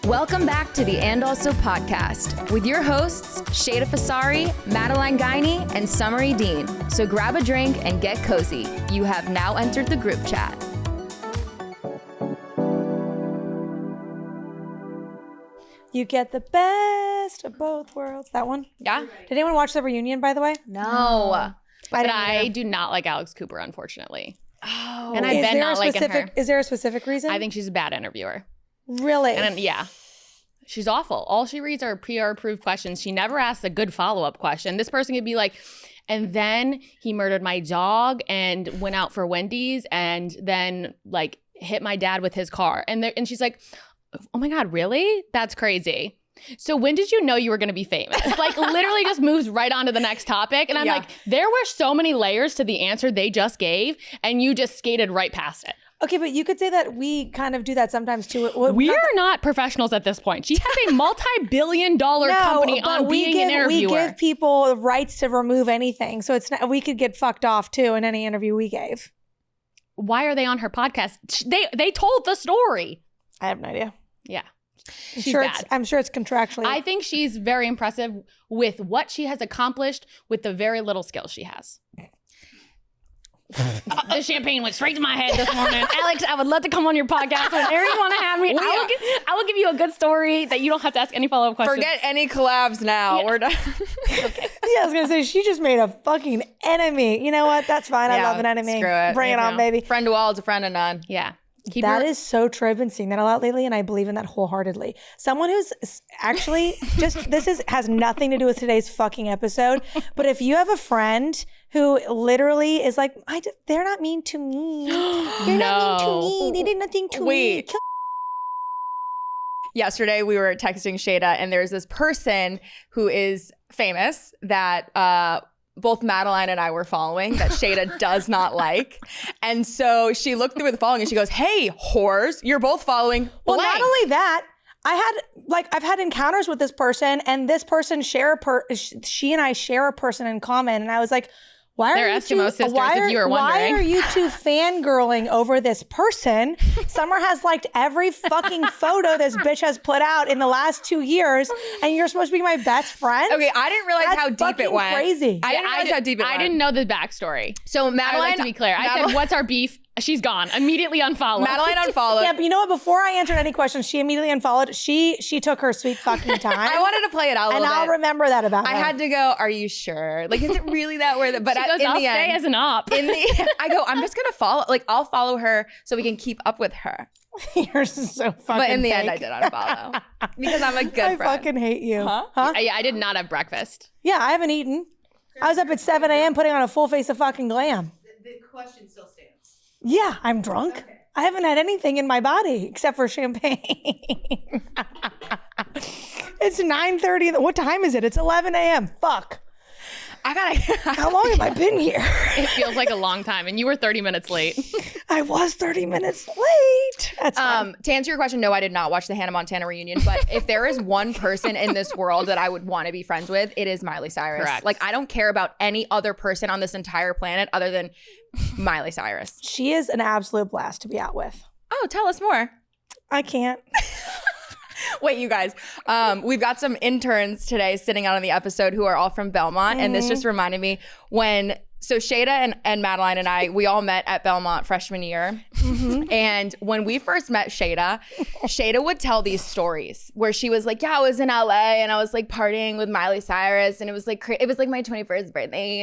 Welcome back to the And Also podcast with your hosts, Shada Fasari, Madeline Guiney, and Summery Dean. So grab a drink and get cozy. You have now entered the group chat. You get the best of both worlds. That one? Yeah. Did anyone watch the reunion, by the way? No. But I do not like Alex Cooper, unfortunately. Oh. And I've been not liking her. Is there a specific reason? I think she's a bad interviewer. Really? And yeah. She's awful. All she reads are PR-approved questions. She never asks a good follow-up question. This person could be like, and then he murdered my dog and went out for Wendy's and then like hit my dad with his car. And she's like, oh my God, really? That's crazy. So when did you know you were going to be famous? Like literally just moves right on to the next topic. And I'm like, there were so many layers to the answer they just gave and you just skated right past it. Okay, but you could say that we kind of do that sometimes too. We are not professionals at this point. She has a multi-billion-dollar company on being an interviewer. We give people the rights to remove anything. So it's not, we could get fucked off too in any interview we gave. Why are they on her podcast? They told the story. I have no idea. Yeah. I'm sure it's contractually. I think she's very impressive with what she has accomplished with the very little skill she has. The champagne went straight to my head this morning. Alex, I would love to come on your podcast whenever you want to have me. I will give you a good story that you don't have to ask any follow-up questions. Forget any collabs now. Yeah. We're done. Okay. Yeah, I was gonna say she just made a fucking enemy. You know what? That's fine. I love an enemy. Screw it. Bring it on, baby. Friend to all is a friend of none. Yeah. That is so true. I've been seeing that a lot lately, and I believe in that wholeheartedly. Someone who's actually has nothing to do with today's fucking episode, but if you have a friend who literally is like, they're not mean to me. They're not mean to me. They did nothing to me. Yesterday, we were texting Shada, and there's this person who is famous that both Madeline and I were following that Shada does not like. And so she looked through the following and she goes, hey, whores, you're both following blank. Well, not only that, I've had encounters with this person, and this person she and I share a person in common. And I was like, why are you two fangirling over this person? Summer has liked every fucking photo this bitch has put out in the last 2 years, and you're supposed to be my best friend? Okay, I didn't realize how deep it went. Crazy. I didn't realize how deep it went. I didn't know the backstory. So Madeline, I would like to be clear. I said, what's our beef? She's gone. Immediately unfollowed. Madeline unfollowed. Yeah, but you know what? Before I answered any questions, she immediately unfollowed. She took her sweet fucking time. I wanted to play it out a little bit. And I'll remember that about her. I had to go, are you sure? Like, is it really that worth it? But she goes, in I'll the stay end, as an op. I go, I'm just going to follow. Like, I'll follow her so we can keep up with her. You're so fucking But in the fake. end, I did unfollow. Because I'm a good friend. I fucking hate you. Huh? Yeah, I did not have breakfast. Yeah, I haven't eaten. I was up at 7 a.m. putting on a full face of fucking glam. The question still stands. Yeah, I'm drunk. Okay. I haven't had anything in my body except for champagne. It's 9:30. What time is it? It's 11 a.m. Fuck. How long have I been here? It feels like a long time, and you were 30 minutes late. I was 30 minutes late. That's fine. To answer your question, no, I did not watch the Hannah Montana reunion. But if there is one person in this world that I would want to be friends with, it is Miley Cyrus. Correct. Like, I don't care about any other person on this entire planet other than Miley Cyrus. She is an absolute blast to be out with. Oh, tell us more. I can't. Wait, you guys, we've got some interns today sitting out on the episode who are all from Belmont. And this just reminded me so Shada and Madeline and I, we all met at Belmont freshman year. And when we first met Shada would tell these stories where she was like, yeah, I was in LA and I was like partying with Miley Cyrus. And it was like my 21st birthday.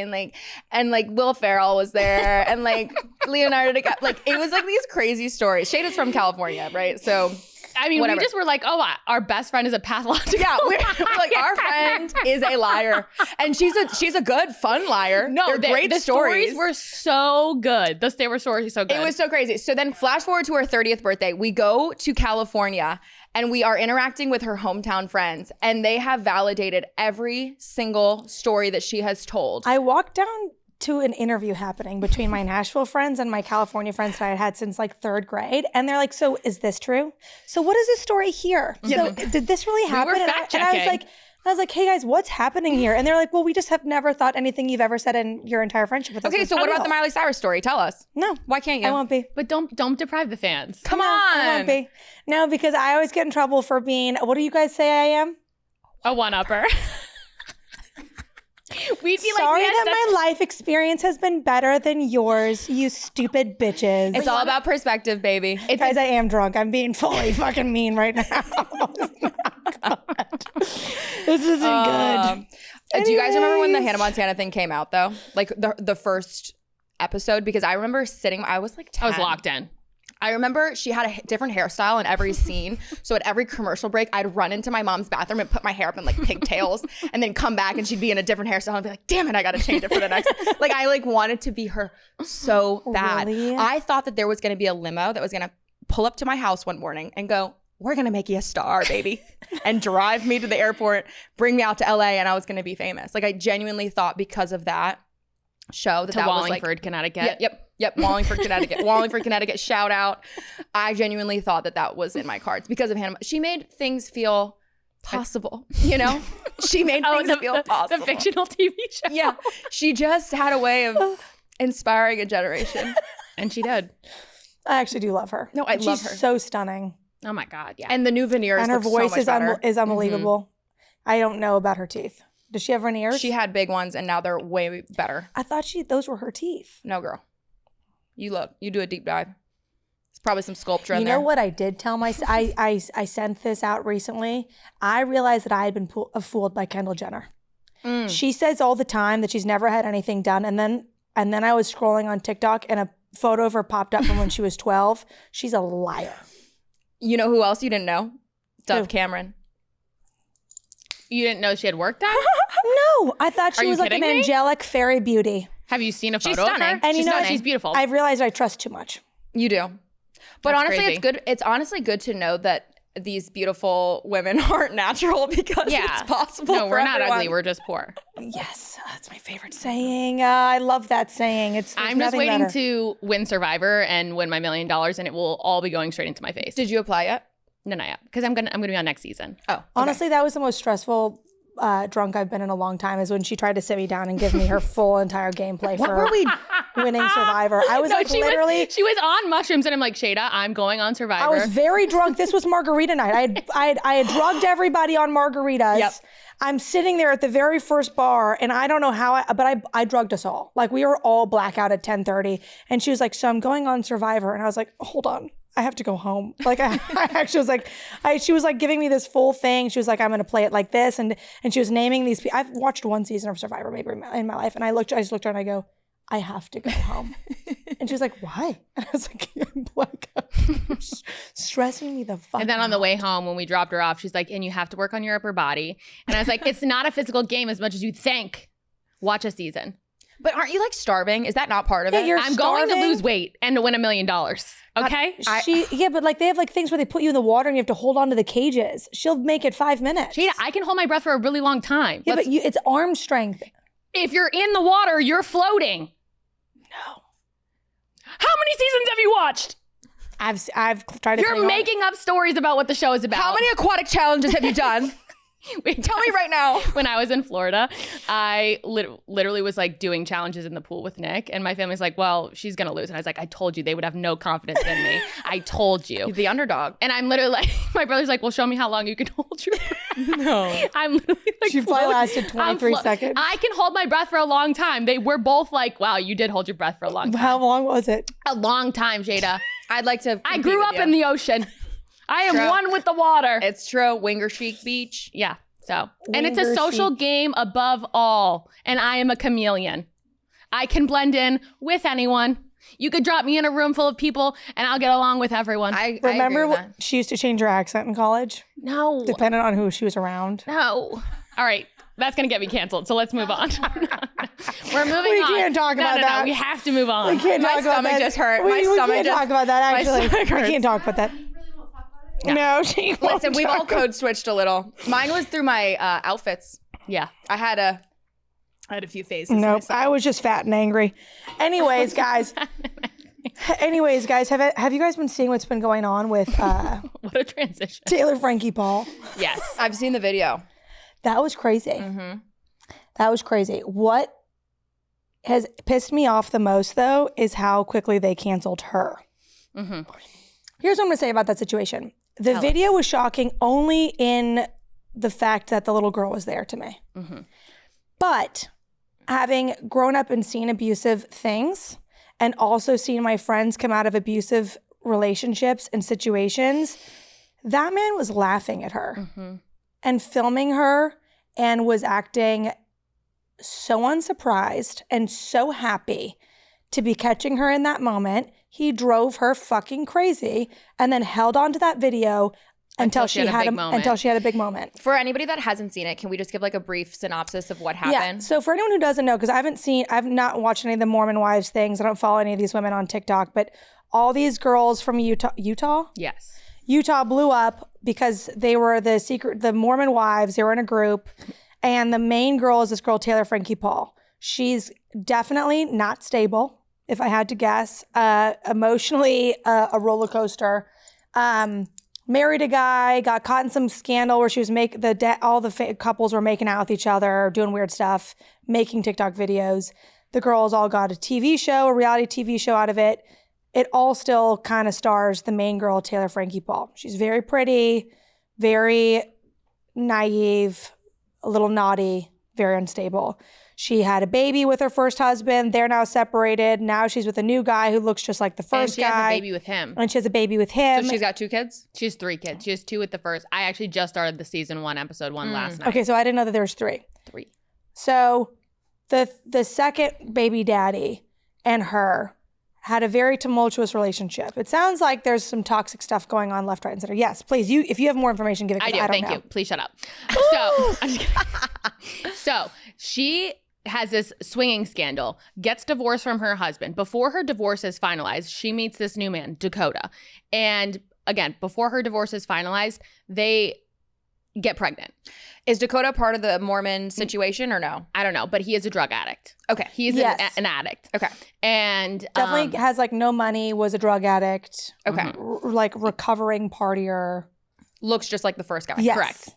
And like Will Ferrell was there and like Leonardo DiCaprio. Like, it was like these crazy stories. Shada's from California, right? So I mean, whatever. We just were like, oh, our best friend is a pathological. Yeah, we're like, our friend is a liar, and she's a good, fun liar. No, they're great the stories. were so good. They were so good. It was so crazy. So then, flash forward to her 30th birthday, we go to California, and we are interacting with her hometown friends, and they have validated every single story that she has told. I walked down to an interview happening between my Nashville friends and my California friends that I had since like 3rd grade. And they're like, so is this true? So what is this story here? So did this really happen? We were And I was like, I was like, hey guys, what's happening here? And they're like, well, we just have never thought anything you've ever said in your entire friendship with us. Okay, so what about the Miley Cyrus story? Tell us. No. Why can't you? I won't be. But don't deprive the fans. Come No, on. I won't be. No, because I always get in trouble for being, what do you guys say I am? A one-upper. We'd be Sorry like, that my life experience has been better than yours, you stupid bitches. It's all about perspective, baby. Guys, I am drunk. I'm being fully fucking mean right now. God. This isn't good. Do you guys remember when the Hannah Montana thing came out, though? Like the first episode? Because I remember I was like 10. I was locked in. I remember she had a different hairstyle in every scene. So at every commercial break, I'd run into my mom's bathroom and put my hair up in like pigtails and then come back and she'd be in a different hairstyle and be like, damn it, I got to change it for the next. Like I like wanted to be her so bad. Really? I thought that there was going to be a limo that was going to pull up to my house one morning and go, we're going to make you a star, baby. And drive me to the airport, bring me out to LA, and I was going to be famous. Like I genuinely thought because of that show that Wallingford, was like, Connecticut. Yep, Wallingford, Connecticut. Wallingford, Connecticut, shout out. I genuinely thought that was in my cards because of Hannah. She made things feel possible, you know? She made things feel possible. The fictional TV show. Yeah, she just had a way of inspiring a generation. And she did. I actually do love her. No, I love her. She's so stunning. Oh my God, yeah. And the new veneers And her look voice so much better. is unbelievable. I don't know about her teeth. Does she have veneers? She had big ones and now they're way better. I thought those were her teeth. No, girl. You do a deep dive. It's probably some sculpture in You there. know what I did tell myself? I sent this out recently. I realized that I had been fooled by Kendall Jenner. She says all the time that she's never had anything done. And then I was scrolling on TikTok and a photo of her popped up from when she was 12. She's a liar. You know who else you didn't know? Dove Who? Cameron. You didn't know she had work done? No, I thought she you was like an kidding me? angelic fairy beauty. Have you seen a She's photo of stunning. her? And She's you know stunning. what? She's beautiful. I've realized I trust too much. You do. But That's honestly, crazy. it's good. It's honestly good to know that these beautiful women aren't natural because it's possible. No, for we're not everyone. ugly. We're just poor. Yes, that's my favorite saying. I love that saying. There's I'm just nothing waiting better. to win Survivor and win my $1 million, and it will all be going straight into my face. Did you apply yet? No, not yet, because I'm gonna be on next season. Oh, okay. Honestly, that was the most stressful drunk I've been in a long time. Is when she tried to sit me down and give me her full entire gameplay What for were we? winning Survivor. I was like she literally. was on mushrooms, and I'm like, Shada, I'm going on Survivor. I was very drunk. This was margarita night. I had drugged everybody on margaritas. Yep. I'm sitting there at the very first bar, and I don't know how, but I drugged us all. Like we were all blackout at 10:30, and she was like, "So I'm going on Survivor," and I was like, "Hold on, I have to go home." Like I actually was like, she was like giving me this full thing. She was like, "I'm going to play it like this," and she was naming these people. I've watched one season of Survivor maybe in my life, and I just looked at her and I go, I have to go home. And she was like, why? And I was like, I'm blackout. Stressing me the fuck And then on the out. way home, when we dropped her off, she's like, and you have to work on your upper body. And I was like, it's not a physical game as much as you think. Watch a season. But aren't you like starving? Is that not part of Yeah, it? you're I'm going to starving. lose weight and to win $1 million. Okay? Yeah, but like they have like things where they put you in the water and you have to hold on to the cages. She'll make it 5 minutes. Shada, I can hold my breath for a really long time. Yeah, but it's arm strength. If you're in the water, you're floating. No. How many seasons have you watched? I've tried to. You're cling on. making up stories about what the show is about. How many aquatic challenges have you done? Tell me right now. When I was in Florida, I literally was like doing challenges in the pool with Nick, and my family's like, well, she's gonna lose. And I was like, I told you they would have no confidence in me. I told you. The underdog. And I'm literally like, my brother's like, well, show me how long you can hold your breath. No. I'm literally like, She probably floating. lasted 23 seconds. I can hold my breath for a long time. They were both like, wow, you did hold your breath for a long time. How long was it? A long time, Jada. I'd like to. I grew up in the ocean. I am True. one with the water. It's true. Winger Chic Beach. Yeah. So, and it's a Winger social chic. game above all. And I am a chameleon. I can blend in with anyone. You could drop me in a room full of people and I'll get along with everyone. I Remember agree with what she used to change her accent in college, no. depending on who she was around. No. All right. That's going to get me canceled. So let's move on. We're moving We on. can't talk about No. that. We have to move on. We can't My talk about stomach that. just hurt. We My stomach can't just- talk about that. my Actually, stomach we hurts. can't talk about that. No, she won't Listen, we've all talk code switched a little. Mine was through my outfits. Yeah. I had a few phases. Nope, myself. I was just fat and angry. Anyways, guys. Have you guys been seeing what's been going on with What a transition. Taylor Frankie Paul? Yes. I've seen the video. That was crazy. Mm-hmm. That was crazy. What has pissed me off the most, though, is how quickly they canceled her. Mm-hmm. Here's what I'm going to say about that situation. The video was shocking only in the fact that the little girl was there to me. Mm-hmm. But having grown up and seen abusive things and also seen my friends come out of abusive relationships and situations, that man was laughing at her and filming her and was acting so unsurprised and so happy to be catching her in that moment. He drove her fucking crazy and then held on to that video until she had a big moment. For anybody that hasn't seen it, can we just give like a brief synopsis of what happened? Yeah. So for anyone who doesn't know, because I've not watched any of the Mormon Wives things. I don't follow any of these women on TikTok, but all these girls from Utah? Yes. Utah blew up because they were the Mormon Wives. They were in a group. And the main girl is this girl, Taylor Frankie Paul. She's definitely not stable, if I had to guess. Emotionally, a roller coaster. Married a guy, got caught in some scandal where she was all the couples were making out with each other, doing weird stuff, making TikTok videos. The girls all got a reality TV show out of it. It all still kind of stars the main girl, Taylor Frankie Paul. She's very pretty, very naive, a little naughty, very unstable. She had a baby with her first husband. They're now separated. Now she's with a new guy who looks just like the first guy. And she has a baby with him. And she has a baby with him. So she's got 2 kids? She has 3 kids. She has 2 with the first. I actually just started the season 1, episode 1 last night. Okay, so I didn't know that there was 3. 3. So the second baby daddy and her had a very tumultuous relationship. It sounds like there's some toxic stuff going on left, right, and center. Yes, please. If you have more information, give it. I do. I don't Thank know. you. Please shut up. So she has this swinging scandal, gets divorced from her husband. Before her divorce is finalized, she meets this new man, Dakota. And again, before her divorce is finalized, they get pregnant. Is Dakota part of the Mormon situation or no? I don't know, but he is a drug addict. Okay. He's an addict. Okay. And definitely has like no money, was a drug addict. Okay. Like recovering partier. Looks just like the first guy. Yes. Correct.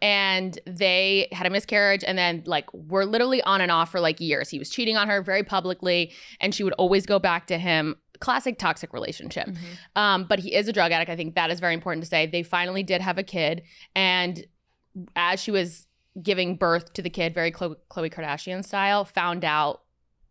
And they had a miscarriage and then like were literally on and off for like years. He was cheating on her very publicly and she would always go back to him. Classic toxic relationship. But he is a drug addict. I think that is very important to say. They finally did have a kid. And as she was giving birth to the kid, very Khloe Kardashian style, found out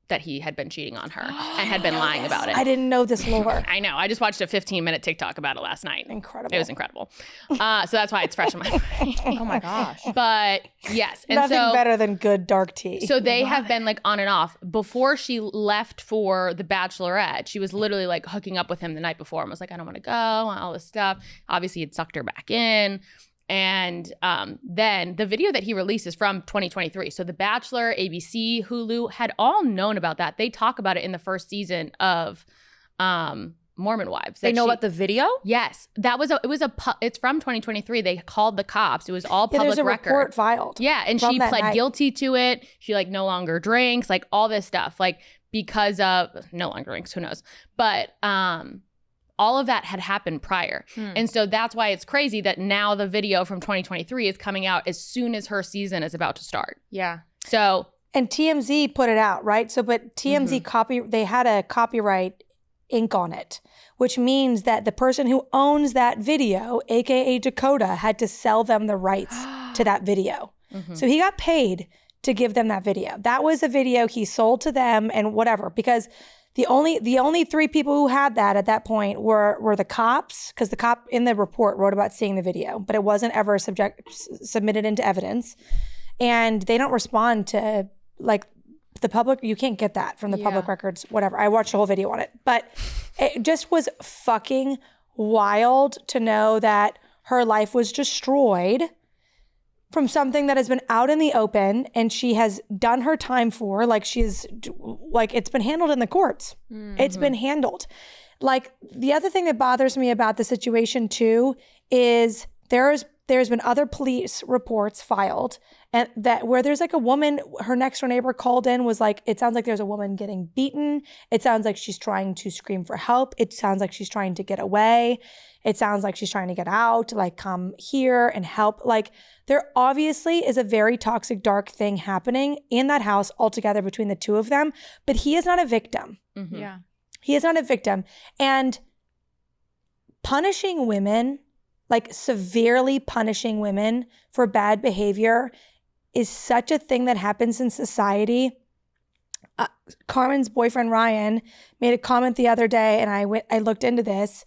that he had been cheating on her and had been lying about it. I didn't know this lore. I know. I just watched a 15-minute TikTok about it last night. Incredible. It was incredible. So that's why it's fresh in my brain. Oh my gosh. But yes. And Nothing better than good dark tea. So they have been like on and off. Before she left for the Bachelorette, she was literally like hooking up with him the night before and was like, I don't want to go, all this stuff. Obviously, he'd sucked her back in. And then the video that he released is from 2023. So The Bachelor, ABC, Hulu had all known about that. They talk about it in the first season of Mormon Wives. They know about the video? Yes. It's from 2023. They called the cops. It was all public there's a record. report filed. Yeah. And she pled guilty to it. She like no longer drinks, like all this stuff. Like because of no longer drinks, who knows? But all of that had happened prior. And so that's why it's crazy that now the video from 2023 is coming out as soon as her season is about to start. Yeah. So. And TMZ put it out, right? So, but TMZ they had a copyright ink on it, which means that the person who owns that video, AKA Dakota, had to sell them the rights to that video. So he got paid to give them that video. That was a video he sold to them and whatever, because the only 3 people who had that at that point were the cops, because the cop in the report wrote about seeing the video, but it wasn't ever submitted into evidence. And they don't respond to like the public. You can't get that from the public records, whatever. I watched the whole video on it, but it just was fucking wild to know that her life was destroyed from something that has been out in the open and she has done her time for. It's been handled in the courts. It's been handled. Like the other thing that bothers me about the situation too is there's there's been other police reports filed, and that where there's like a woman, her next door neighbor called in, was like, it sounds like there's a woman getting beaten. It sounds like she's trying to scream for help. It sounds like she's trying to get away. It sounds like she's trying to get out, like come here and help. Like there obviously is a very toxic, dark thing happening in that house altogether between the two of them, but he is not a victim. Mm-hmm. Yeah. He is not a victim. And punishing women, like severely punishing women for bad behavior, is such a thing that happens in society. Carmen's boyfriend, Ryan, made a comment the other day, and I looked into this.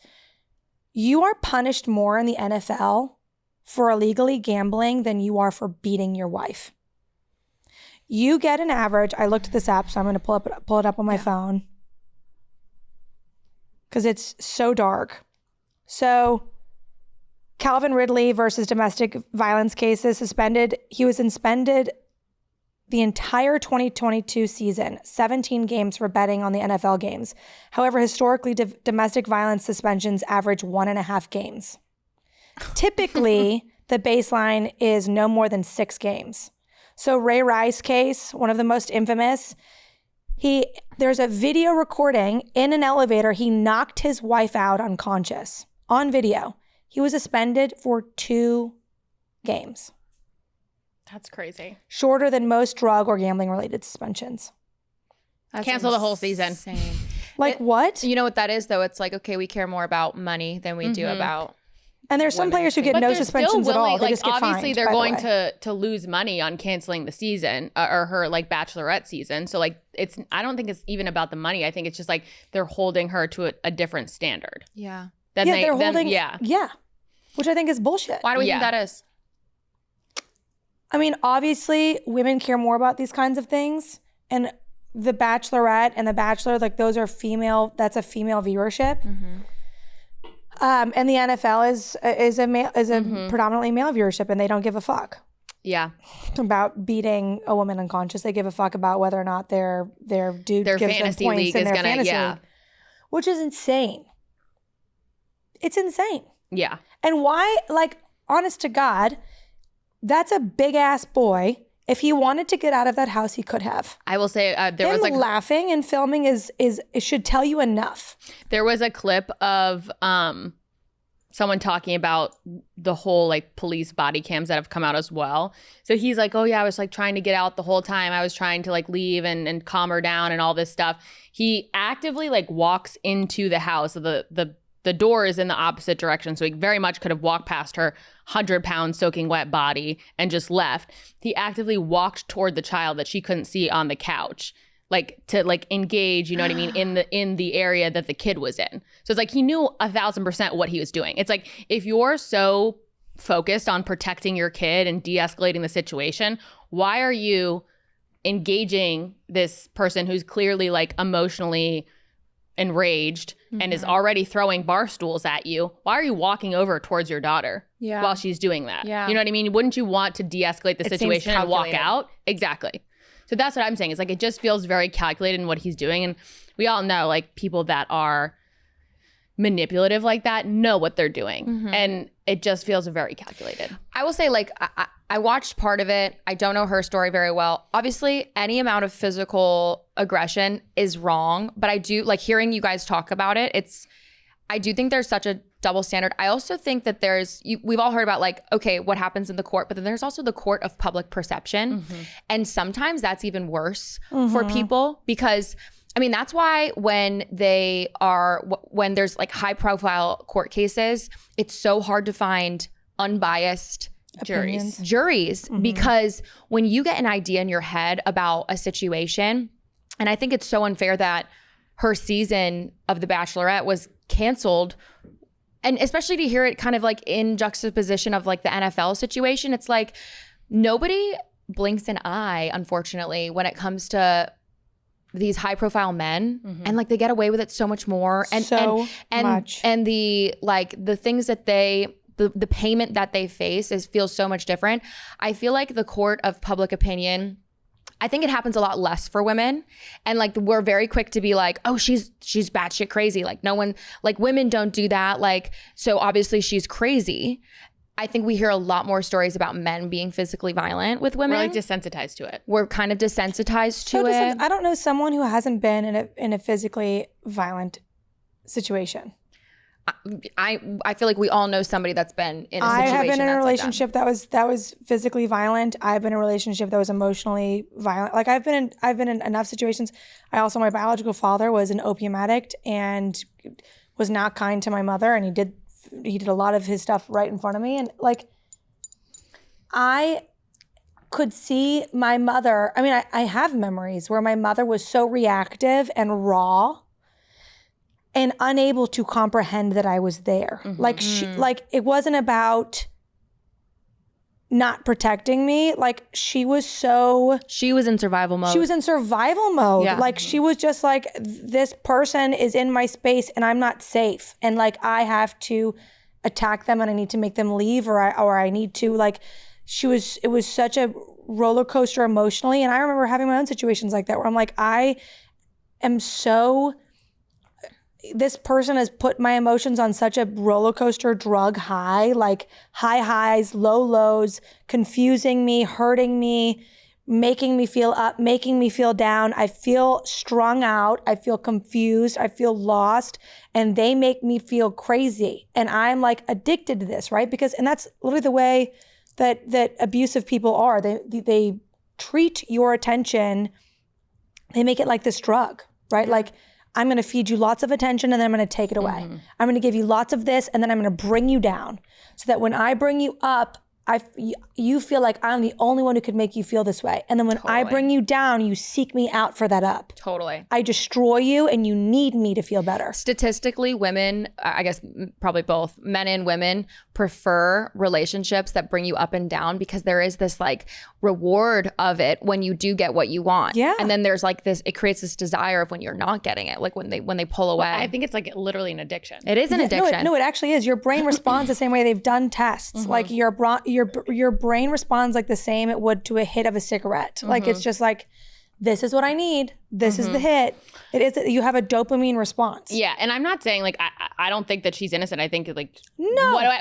You are punished more in the NFL for illegally gambling than you are for beating your wife. You get an average. I looked this up, so I'm going to pull it up on my phone because it's so dark. So Calvin Ridley versus domestic violence cases suspended. He was suspended the entire 2022 season, 17 games for betting on the NFL games. However, historically, domestic violence suspensions average 1.5 games. Typically, the baseline is no more than 6 games. So Ray Rice case, one of the most infamous, there's a video recording in an elevator. He knocked his wife out unconscious on video. He was suspended for 2 games. That's crazy. Shorter than most drug or gambling related suspensions. That's Cancel the whole season. insane. What? You know what that is, though? It's like, okay, we care more about money than we do about. And there's some women. players who get But no they're suspensions still at all. willing, They like, just get obviously fined, they're by the going way. to lose money on canceling the season or her like bachelorette season. So like I don't think it's even about the money. I think it's just like they're holding her to a different standard. Yeah. They're holding. Yeah. Which I think is bullshit. Why do we Yeah. think that is? I mean, obviously, women care more about these kinds of things. And The Bachelorette and The Bachelor, like those are female, that's a female viewership. And the NFL is a predominantly male viewership, and they don't give a fuck Yeah. about beating a woman unconscious. They give a fuck about whether or not their dude Their gives them fantasy points league in is their gonna, fantasy yeah. league, which is insane. It's insane. Yeah. And why, like, honest to God, that's a big ass boy. If he wanted to get out of that house, he could have. I will say there Him was like laughing and filming is it should tell you enough. there was a clip of someone talking about the whole like police body cams that have come out as well. So he's like, oh yeah, I was like trying to get out the whole time. I was trying to like leave and calm her down and all this stuff. He actively like walks into the house. The door is in the opposite direction. So he very much could have walked past her 100-pound soaking wet body and just left. He actively walked toward the child that she couldn't see on the couch, like to like engage, you know what I mean, in the area that the kid was in. So it's like he knew 1,000% what he was doing. It's like if you're so focused on protecting your kid and de-escalating the situation, why are you engaging this person who's clearly like emotionally enraged and is already throwing bar stools at you? Why are you walking over towards your daughter while she's doing that? Yeah. You know what I mean? Wouldn't you want to de-escalate the situation and walk out? Exactly. So that's what I'm saying. It's like it just feels very calculated in what he's doing. And we all know like people that are manipulative like that know what they're doing. And it just feels very calculated. I will say, like, I watched part of it. I don't know her story very well. Obviously, any amount of physical aggression is wrong, but I do like hearing you guys talk about it. I do think there's such a double standard. I also think that we've all heard about like, okay, what happens in the court, but then there's also the court of public perception. And sometimes that's even worse for people because I mean, that's why when there's like high profile court cases, it's so hard to find unbiased juries because when you get an idea in your head about a situation, and I think it's so unfair that her season of The Bachelorette was canceled, and especially to hear it kind of like in juxtaposition of like the NFL situation, it's like nobody blinks an eye, unfortunately, when it comes to these high profile men and like they get away with it so much more and the like the things that the payment that they face feels so much different. I feel like the court of public opinion, I think it happens a lot less for women, and like we're very quick to be like, oh, she's batshit crazy, like no one, like women don't do that, like so obviously she's crazy. I think we hear a lot more stories about men being physically violent with women. We're like desensitized to it. We're kind of desensitized to it. I don't know someone who hasn't been in a physically violent situation. I feel like we all know somebody that's been in a situation. I have been in a relationship like that was physically violent. I've been in a relationship that was emotionally violent. Like I've been in enough situations. My biological father was an opium addict and was not kind to my mother, and he did a lot of his stuff right in front of me, and like I could see my mother. I mean, I have memories where my mother was so reactive and raw and unable to comprehend that I was there. Like it wasn't about not protecting me. Like she was in survival mode. She was in survival mode. Yeah. Like she was just like, this person is in my space and I'm not safe. And like, I have to attack them and I need to make them leave or I need to like, it was such a roller coaster emotionally. And I remember having my own situations like that where I'm like, this person has put my emotions on such a roller coaster drug high, like high highs, low lows, confusing me, hurting me, making me feel up, making me feel down. I feel strung out. I feel confused. I feel lost. And they make me feel crazy. And I'm like addicted to this, right? And that's literally the way that abusive people are. They treat your attention, they make it like this drug, right? Like, I'm going to feed you lots of attention and then I'm going to take it away. Mm-hmm. I'm going to give you lots of this and then I'm going to bring you down so that when I bring you up, you feel like I'm the only one who could make you feel this way. And then when I bring you down, you seek me out for that up. Totally. I destroy you and you need me to feel better. Statistically, women, I guess probably both, men and women prefer relationships that bring you up and down because there is this like reward of it when you do get what you want. Yeah. And then there's like this, it creates this desire of when you're not getting it, like when they pull away. Well, I think it's like literally an addiction. It is an addiction. No, it actually is. Your brain responds the same way. They've done tests. Mm-hmm. Like your brain responds like the same it would to a hit of a cigarette. Mm-hmm. Like it's just like, this is what I need. This is the hit. It is. You have a dopamine response. Yeah, and I'm not saying like I don't think that she's innocent. I think like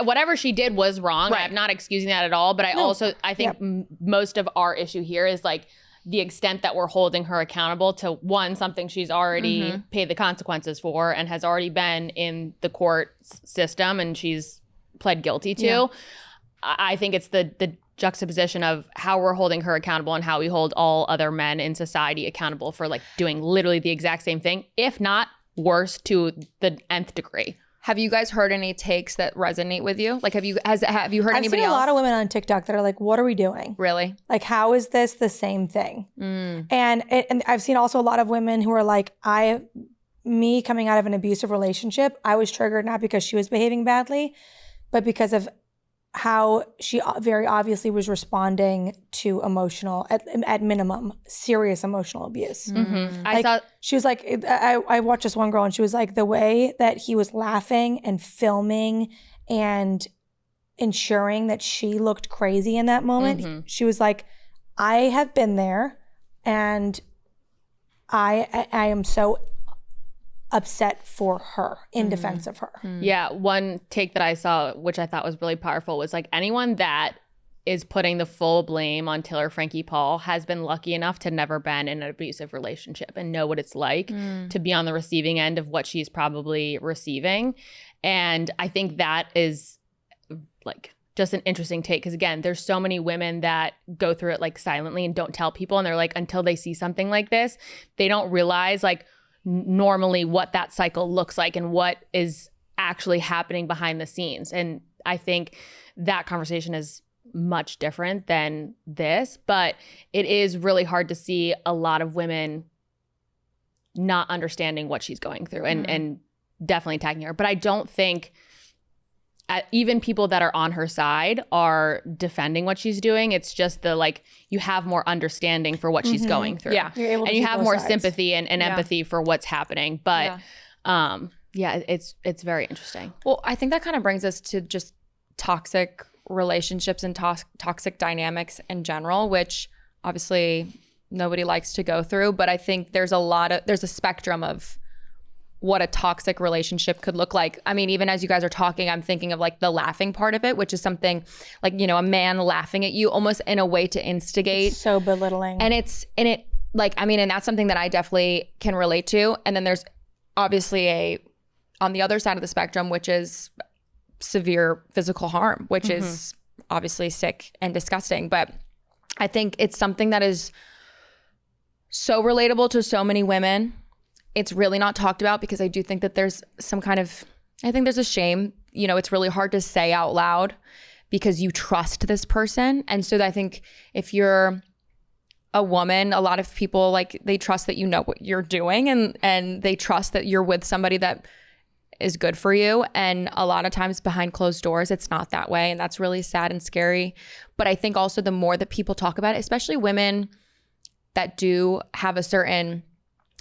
whatever she did was wrong. Right. I'm not excusing that at all. But I think most of our issue here is like the extent that we're holding her accountable to one, something she's already paid the consequences for and has already been in the court system and she's pled guilty to. Yeah. I think it's the juxtaposition of how we're holding her accountable and how we hold all other men in society accountable for like doing literally the exact same thing, if not worse to the nth degree. Have you guys heard any takes that resonate with you? Like, have you heard anybody else? I've seen a lot of women on TikTok that are like, what are we doing? Really? Like, how is this the same thing? And I've seen also a lot of women who are like, me coming out of an abusive relationship, I was triggered not because she was behaving badly, but because of how she very obviously was responding to emotional, at minimum, serious emotional abuse. Mm-hmm. Like, she was like, I watched this one girl and she was like, the way that he was laughing and filming and ensuring that she looked crazy in that moment, she was like, I have been there and I am so upset for her, in defense of her. Yeah, one take that I saw, which I thought was really powerful, was like anyone that is putting the full blame on Taylor Frankie Paul has been lucky enough to never been in an abusive relationship and know what it's like to be on the receiving end of what she's probably receiving. And I think that is like just an interesting take because again, there's so many women that go through it like silently and don't tell people, and they're like, until they see something like this, they don't realize like normally what that cycle looks like and what is actually happening behind the scenes. And I think that conversation is much different than this, but it is really hard to see a lot of women not understanding what she's going through and definitely attacking her. But I don't think even people that are on her side are defending what she's doing. It's just the like, you have more understanding for what she's going through. Yeah. You're able to and you see have both more sides. sympathy and empathy for what's happening. But it's very interesting. Well, I think that kind of brings us to just toxic relationships and toxic dynamics in general, which obviously nobody likes to go through. But I think there's a spectrum of what a toxic relationship could look like. I mean, even as you guys are talking, I'm thinking of like the laughing part of it, which is something like, you know, a man laughing at you almost in a way to instigate. It's so belittling. And and that's something that I definitely can relate to. And then there's obviously on the other side of the spectrum, which is severe physical harm, which is obviously sick and disgusting. But I think it's something that is so relatable to so many women. It's really not talked about because I do think that there's there's a shame. You know, it's really hard to say out loud because you trust this person. And so I think if you're a woman, a lot of people, like, they trust that you know what you're doing, and they trust that you're with somebody that is good for you. And a lot of times behind closed doors, it's not that way. And that's really sad and scary. But I think also the more that people talk about it, especially women that do have a certain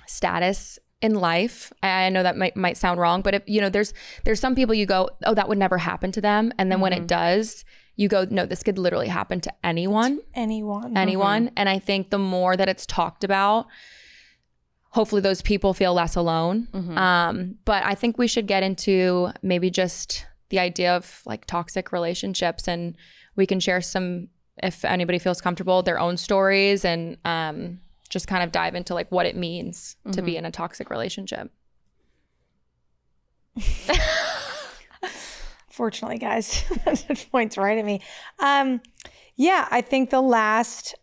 status in life, I know that might sound wrong, but if, you know, there's some people you go, oh, that would never happen to them. And then when it does, you go, no, this could literally happen to anyone. Anyone. And I think the more that it's talked about, hopefully those people feel less alone. But I think we should get into maybe just the idea of like toxic relationships, and we can share some, if anybody feels comfortable, their own stories, and just kind of dive into like what it means to be in a toxic relationship. Fortunately, guys, that points right at me. Yeah, I think the last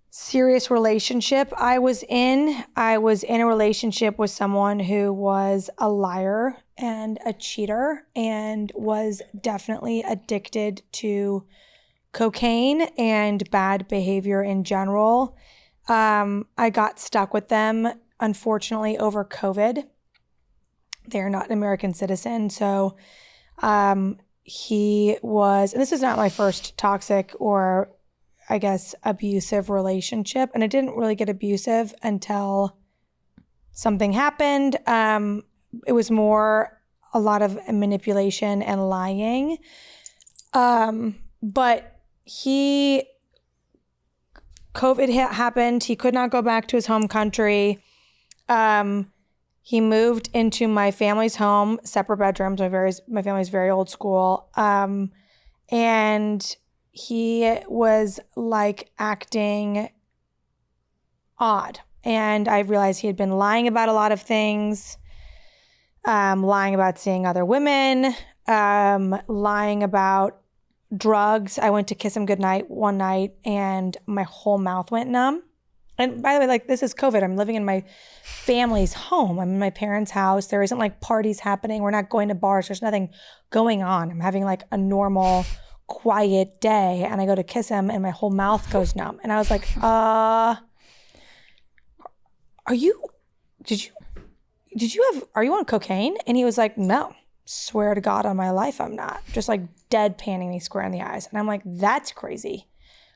serious relationship I was in a relationship with someone who was a liar and a cheater and was definitely addicted to cocaine and bad behavior in general. I got stuck with them, unfortunately, over COVID. They're not an American citizen. So he was, and this is not my first toxic or, I guess, abusive relationship. And it didn't really get abusive until something happened. It was more a lot of manipulation and lying. But COVID happened. He could not go back to his home country. He moved into my family's home, separate bedrooms. My family's very old school. And he was like acting odd. And I realized he had been lying about a lot of things, lying about seeing other women, lying about drugs. I went to kiss him goodnight one night and my whole mouth went numb. And by the way, like, this is COVID. I'm living in my family's home. I'm in my parents' house. There isn't like parties happening. We're not going to bars. There's nothing going on. I'm having like a normal, quiet day. And I go to kiss him and my whole mouth goes numb. And I was like, are you on cocaine? And he was like, no, swear to God on my life, I'm not. Just like deadpanning me square in the eyes. And I'm like, that's crazy.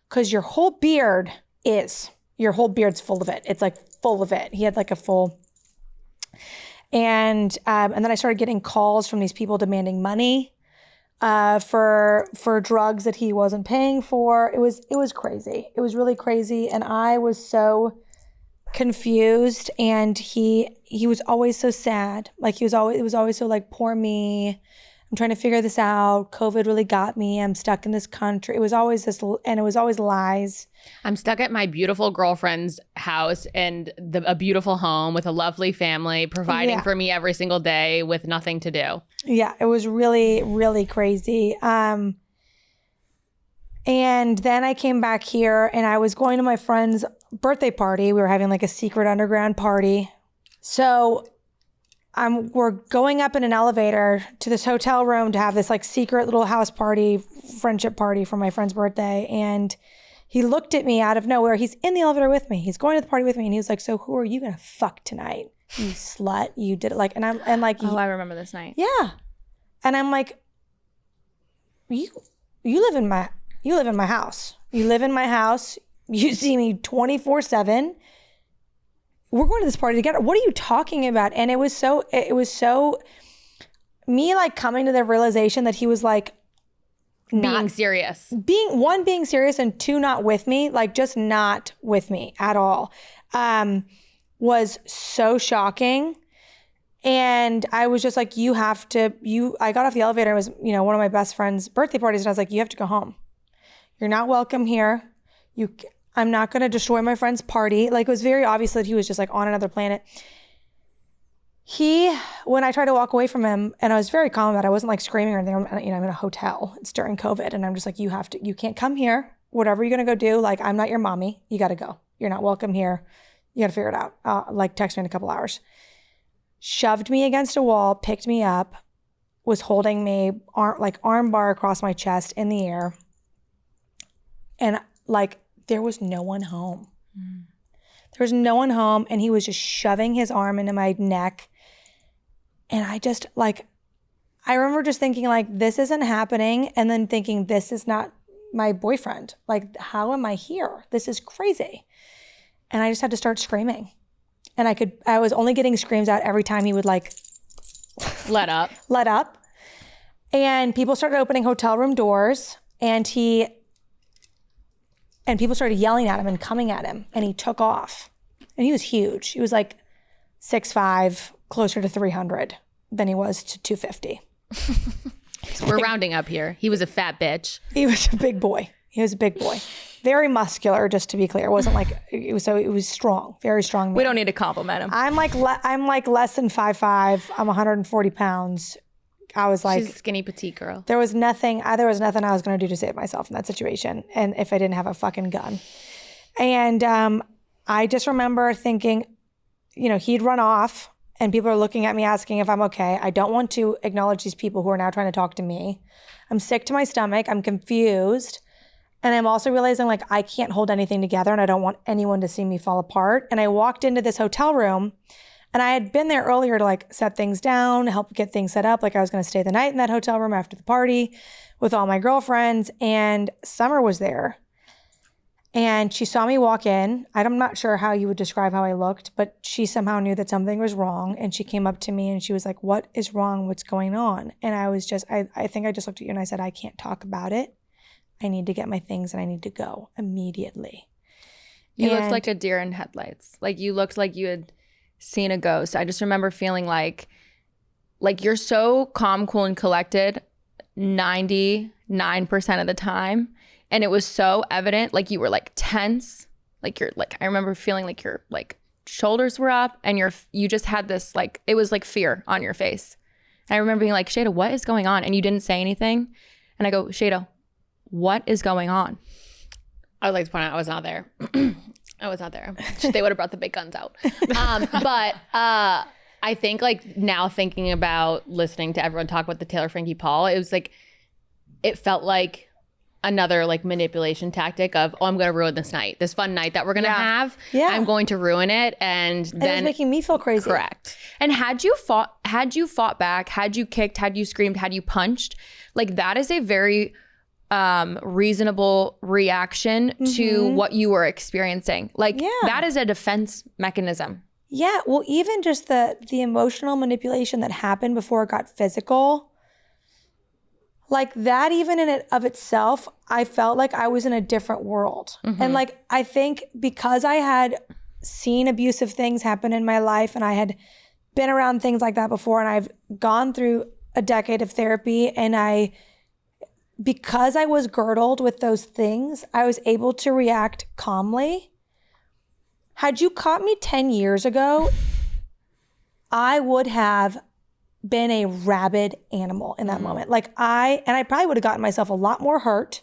Because your whole beard's full of it. It's like full of it. He had like a full, and then I started getting calls from these people demanding money for drugs that he wasn't paying for. It was crazy. It was really crazy. And I was so confused, and he was always so sad. Like, it was always so like, poor me. I'm trying to figure this out. COVID really got me. I'm stuck in this country. It was always this, and it was always lies. I'm stuck at my beautiful girlfriend's house and a beautiful home with a lovely family providing for me every single day with nothing to do. Yeah, it was really, really crazy. And then I came back here and I was going to my friend's birthday party. We were having like a secret underground party. So we're going up in an elevator to this hotel room to have this like secret little house party, friendship party for my friend's birthday. And he looked at me out of nowhere. He's in the elevator with me. He's going to the party with me. And he was like, so who are you going to fuck tonight? You slut. You did it. Like, and I remember this night. Yeah. And I'm like, you live in my house. You live in my house. You see me 24/7. We're going to this party together. What are you talking about? And it was so me like coming to the realization that he was like being serious, being serious, and two, not with me, like just not with me at all. was so shocking. And I was just like, I got off the elevator. It was, one of my best friend's birthday parties. And I was like, you have to go home. You're not welcome here. I'm not going to destroy my friend's party. Like, it was very obvious that he was just like on another planet. When I tried to walk away from him, and I was very calm about it, I wasn't like screaming or anything. I'm in a hotel. It's during COVID. And I'm just like, you can't come here. Whatever you're going to go do, like, I'm not your mommy. You got to go. You're not welcome here. You got to figure it out. Text me in a couple hours. Shoved me against a wall, picked me up, was holding me, arm bar across my chest in the air. And like, there was no one home. There was no one home. And he was just shoving his arm into my neck. And I remember just thinking like, this isn't happening. And then thinking, this is not my boyfriend. Like, how am I here? This is crazy. And I just had to start screaming. And I was only getting screams out every time he would like let up. And people started opening hotel room doors, and people started yelling at him and coming at him, and he took off. And he was huge. He was like 6'5", closer to 300 than he was to 250. We're rounding up here. He was a fat bitch. He was a big boy. Very muscular, just to be clear. It wasn't like, it was strong, very strong man. We don't need to compliment him. I'm like less than 5'5". I'm 140 pounds. I was like, she's a skinny petite girl. There was nothing I was going to do to save myself in that situation. And if I didn't have a fucking gun. And I just remember thinking, he'd run off and people are looking at me asking if I'm okay. I don't want to acknowledge these people who are now trying to talk to me. I'm sick to my stomach. I'm confused. And I'm also realizing like I can't hold anything together and I don't want anyone to see me fall apart. And I walked into this hotel room and I had been there earlier to like set things down, help get things set up. Like I was going to stay the night in that hotel room after the party with all my girlfriends. And Summer was there. And she saw me walk in. I'm not sure how you would describe how I looked, but she somehow knew that something was wrong. And she came up to me and she was like, what is wrong? What's going on? And I was just, I think I just looked at you and I said, I can't talk about it. I need to get my things and I need to go immediately. You looked like a deer in headlights. Like you looked like you had seen a ghost. I just remember feeling like you're so calm, cool, and collected 99% of the time. And it was so evident, like you were like tense. Like you're like, I remember feeling like your like shoulders were up and you just had this like, it was like fear on your face. And I remember being like, Shada, what is going on? And you didn't say anything. And I go, Shada, what is going on? I would like to point out I was not there. I was not there. They would have brought the big guns out. But I think like now thinking about listening to everyone talk about the Taylor Frankie Paul, it was like, it felt like another like manipulation tactic of, oh, I'm going to ruin this night, this fun night that we're going to have. Yeah. I'm going to ruin it. And then it's making me feel crazy. Correct. And had you fought back, had you kicked, had you screamed, had you punched, like that is a very reasonable reaction to what you were experiencing. Like that is a defense mechanism. Yeah. Well, even just the emotional manipulation that happened before it got physical, like that, even in it of itself, I felt like I was in a different world. And like, I think because I had seen abusive things happen in my life and I had been around things like that before and I've gone through a decade of therapy and because I was girdled with those things, I was able to react calmly. Had you caught me 10 years ago, I would have been a rabid animal in that moment. Like I probably would have gotten myself a lot more hurt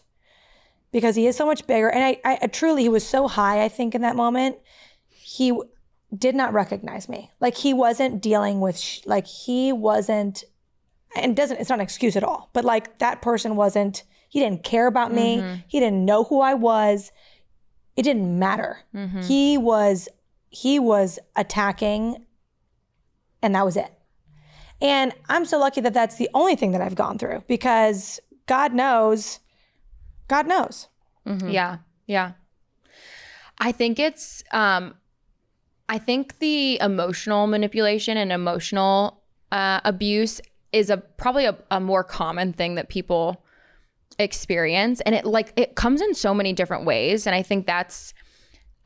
because he is so much bigger. And I truly, he was so high, I think in that moment, he did not recognize me. Like he wasn't dealing with, he wasn't, and it's not an excuse at all, but like that person he didn't care about me. He didn't know who I was. It didn't matter. He was attacking and that was it. And I'm so lucky that that's the only thing that I've gone through because God knows. Yeah. I think I think the emotional manipulation and emotional abuse is probably a more common thing that people experience. And it comes in so many different ways. And I think that's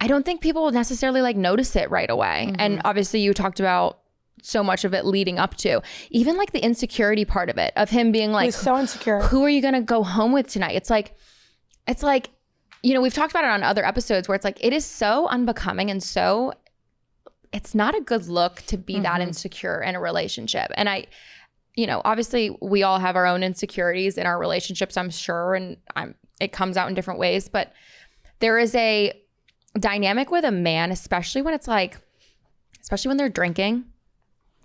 I don't think people will necessarily like notice it right away. And obviously you talked about so much of it leading up to even like the insecurity part of it, of him being like, He's so insecure. Who are you going to go home with tonight? It's like, you know, we've talked about it on other episodes where it's like, it is so unbecoming and so, it's not a good look to be that insecure in a relationship. And you know, obviously we all have our own insecurities in our relationships, I'm sure. And it comes out in different ways, but there is a dynamic with a man, especially when they're drinking.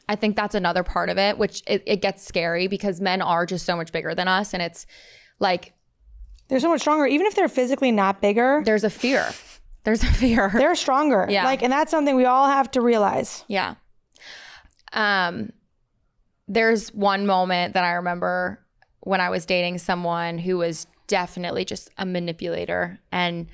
I think that's another part of it, which it gets scary because men are just so much bigger than us. And it's like, they're so much stronger. Even if they're physically not bigger, there's a fear. They're stronger. Yeah. Like, and that's something we all have to realize. Yeah. There's one moment that I remember when I was dating someone who was definitely just a manipulator and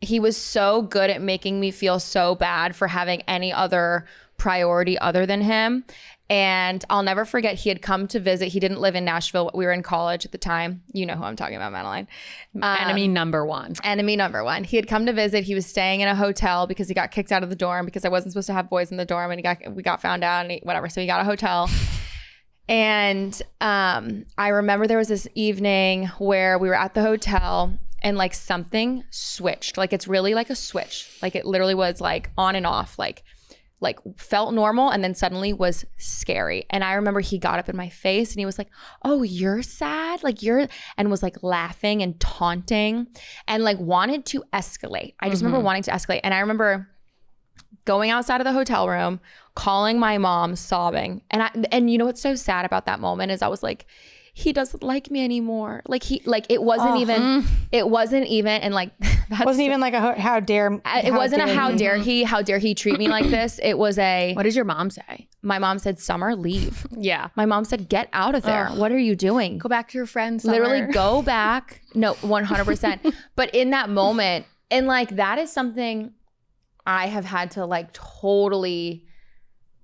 he was so good at making me feel so bad for having any other priority other than him. And I'll never forget, he had come to visit. He didn't live in Nashville. We were in college at the time. You know who I'm talking about, Madeline. Enemy number one. Enemy number one. He had come to visit. He was staying in a hotel because he got kicked out of the dorm because I wasn't supposed to have boys in the dorm, and we got found out and whatever. So he got a hotel. And I remember there was this evening where we were at the hotel and like something switched. Like it's really like a switch. Like it literally was like on and off, like felt normal and then suddenly was scary. And I remember he got up in my face and he was like, oh, you're sad? And was like laughing and taunting and like wanted to escalate. I just remember wanting to escalate. And I remember going outside of the hotel room, calling my mom, sobbing. And you know what's so sad about that moment is I was like, he doesn't like me anymore. Like it wasn't even, and like, that wasn't even like a how dare. It wasn't a how dare he treat me like this. It was a, What did your mom say? My mom said, Summer, leave. Yeah. My mom said, get out of there. What are you doing? Go back to your friends. Summer. Literally go back. No, 100%. But in that moment, and like, that is something I have had to like totally,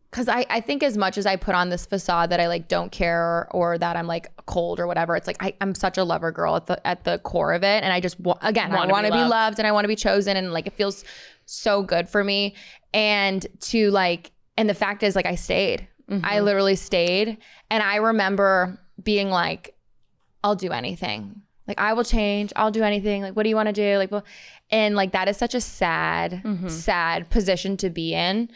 because I think as much as I put on this facade that I like don't care or that I'm like cold or whatever, it's like I'm such a lover girl at the core of it. And I just, again, I want to be loved and I want to be chosen. And like, it feels so good for me. And to like, and the fact is like I stayed. I literally stayed. And I remember being like, I'll do anything. Like I will change. I'll do anything. Like, what do you want to do? Like, and like, that is such a sad position to be in.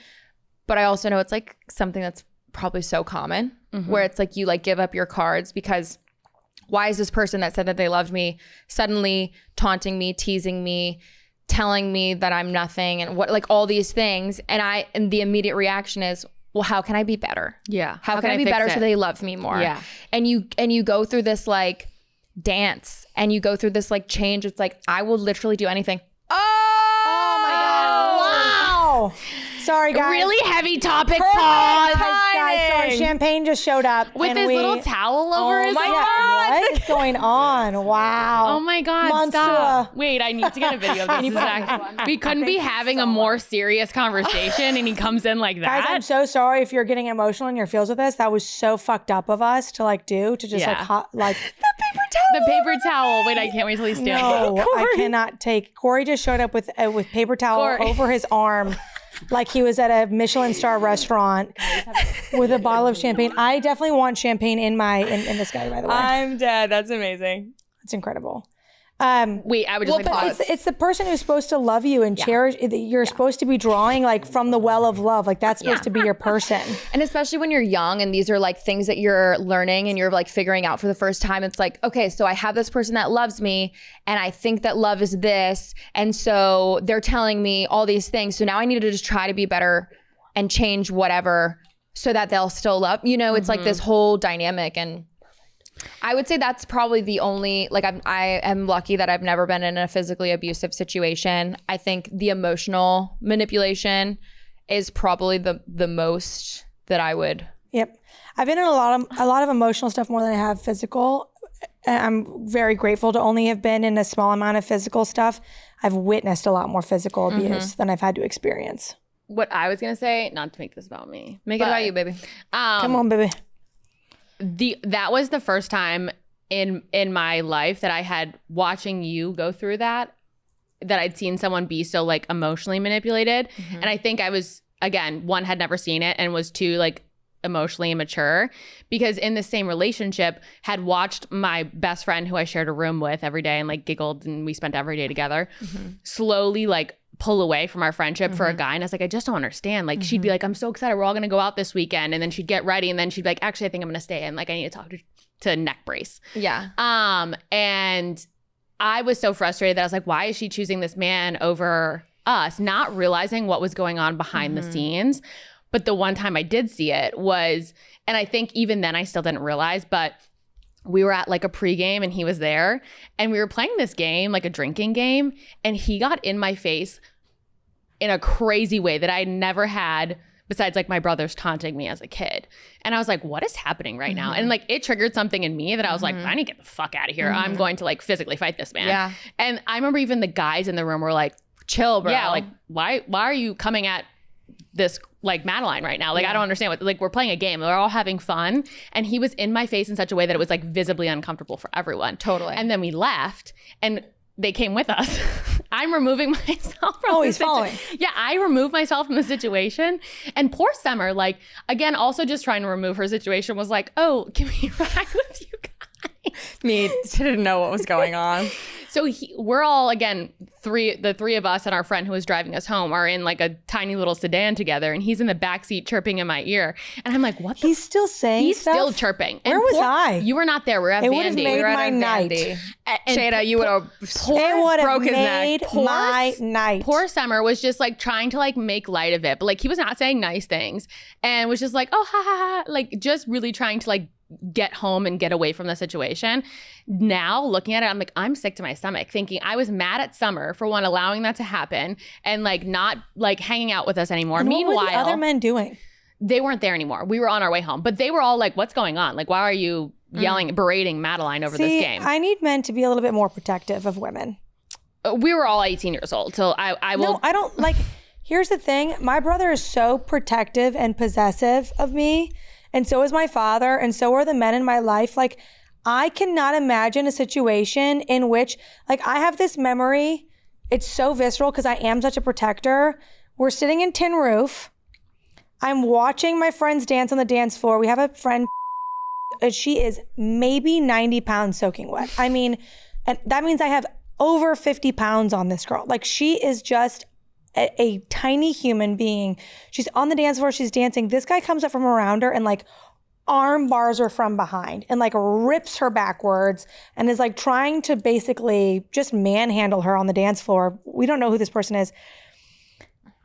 But I also know it's like something that's probably so common where it's like you like give up your cards because why is this person that said that they loved me suddenly taunting me, teasing me, telling me that I'm nothing and what, like all these things. And the immediate reaction is, well, how can I be better? Yeah. How can I be better so they love me more? Yeah. And you go through this like dance and you go through this like change. It's like, I will literally do anything. Oh my God. Wow. Sorry, guys. Really heavy topic. Pause. Pause. Guys, sorry. Champagne just showed up. With his little towel over his arm. What is going on? Wow. Oh my God, Monster. stop. Wait, I need to get a video of this. This is actually, we couldn't be having a more serious conversation and he comes in like that. Guys, I'm so sorry if you're getting emotional in your feels with us. That was so fucked up of us to like do, to just like the paper towel. Wait, I can't wait till he's standing. No, I cannot take. Corey just showed up with paper towel over his arm. Like he was at a Michelin star restaurant with a bottle of champagne. I definitely want champagne in this guy, by the way. I'm dead. That's amazing. It's incredible. Wait, I would just pause. It's the person who's supposed to love you and cherish. You're supposed to be drawing like from the well of love. Like that's supposed to be your person. And especially when you're young and these are like things that you're learning and you're like figuring out for the first time. It's like, okay, so I have this person that loves me and I think that love is this. And so they're telling me all these things. So now I need to just try to be better and change whatever so that they'll still love. You know, it's like this whole dynamic. And I would say that's probably the only, like I am lucky that I've never been in a physically abusive situation. I think the emotional manipulation is probably the most that I would. Yep. I've been in a lot of emotional stuff more than I have physical. I'm very grateful to only have been in a small amount of physical stuff. I've witnessed a lot more physical abuse than I've had to experience. What I was going to say, not to make this about me. Make it about you, baby. Come on, baby. That was the first time in my life that I had watching you go through that. that I'd seen someone be so like emotionally manipulated. And I think I was, again, one, had never seen it, and was two, like emotionally immature, because in the same relationship had watched my best friend, who I shared a room with every day and like giggled and we spent every day together, slowly like pull away from our friendship for a guy. And I was like, I just don't understand. Like she'd be like, I'm so excited, we're all gonna go out this weekend, and then she'd get ready and then she'd be like, actually I think I'm gonna stay, and like I need to talk to neck brace. Yeah. And I was so frustrated that I was like, why is she choosing this man over us, not realizing what was going on behind the scenes. But the one time I did see it was, and I think even then I still didn't realize, but we were at like a pregame and he was there and we were playing this game, like a drinking game, and he got in my face in a crazy way that I never had, besides like my brothers taunting me as a kid. And I was like, what is happening right now? And like it triggered something in me that I was like, I need to get the fuck out of here. I'm going to like physically fight this man. Yeah. And I remember even the guys in the room were like, chill, bro. yeah, like why are you coming at this like Madeline right now? Like I don't understand what, like we're playing a game, we're all having fun, and he was in my face in such a way that it was like visibly uncomfortable for everyone. Totally. And then we left and they came with us. I'm removing myself from he's following. Yeah, I removed myself from the situation. And poor Summer, like again, also just trying to remove her situation, was like, oh, can we ride with you guys? Me didn't know what was going on. So we're all, again, the three of us and our friend who was driving us home are in like a tiny little sedan together, and he's in the backseat chirping in my ear. And I'm like, what the He's still saying He's stuff? still chirping. Where was I? You were not there. We were at It would have Vandy. made We were at my a night. Vandy. Shada, you would have It would have broke his made neck. my night. Poor Summer was just like trying to like make light of it, but like he was not saying nice things and was just like, oh, ha ha ha, like just really trying to like get home and get away from the situation. Now looking at it, I'm like, I'm sick to my stomach, thinking I was mad at Summer for one, allowing that to happen and like not like hanging out with us anymore. And Meanwhile, what were the other men doing? they weren't there anymore. We were on our way home, but they were all like, what's going on? Like, why are you yelling, berating Madeline over this game? I need men to be a little bit more protective of women. We were all 18 years old, so I will. No, I don't like. Here's the thing: my brother is so protective and possessive of me, and so is my father, and so are the men in my life. Like, I cannot imagine a situation in which, like, I have this memory. It's so visceral because I am such a protector. We're sitting in Tin Roof. I'm watching my friends dance on the dance floor. We have a friend. She is maybe 90 pounds soaking wet. I mean, and that means I have over 50 pounds on this girl. Like, she is just a tiny human being. She's on the dance floor. She's dancing. This guy comes up from around her and like arm bars her from behind and like rips her backwards and is like trying to basically just manhandle her on the dance floor. We don't know who this person is.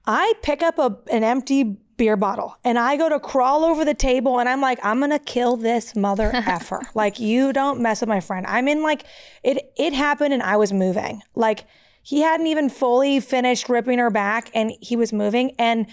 I pick up an empty beer bottle and I go to crawl over the table and I'm like, I'm gonna kill this mother effer. Like, you don't mess with my friend. I'm in like, it happened and I was moving. Like, he hadn't even fully finished ripping her back and he was moving. And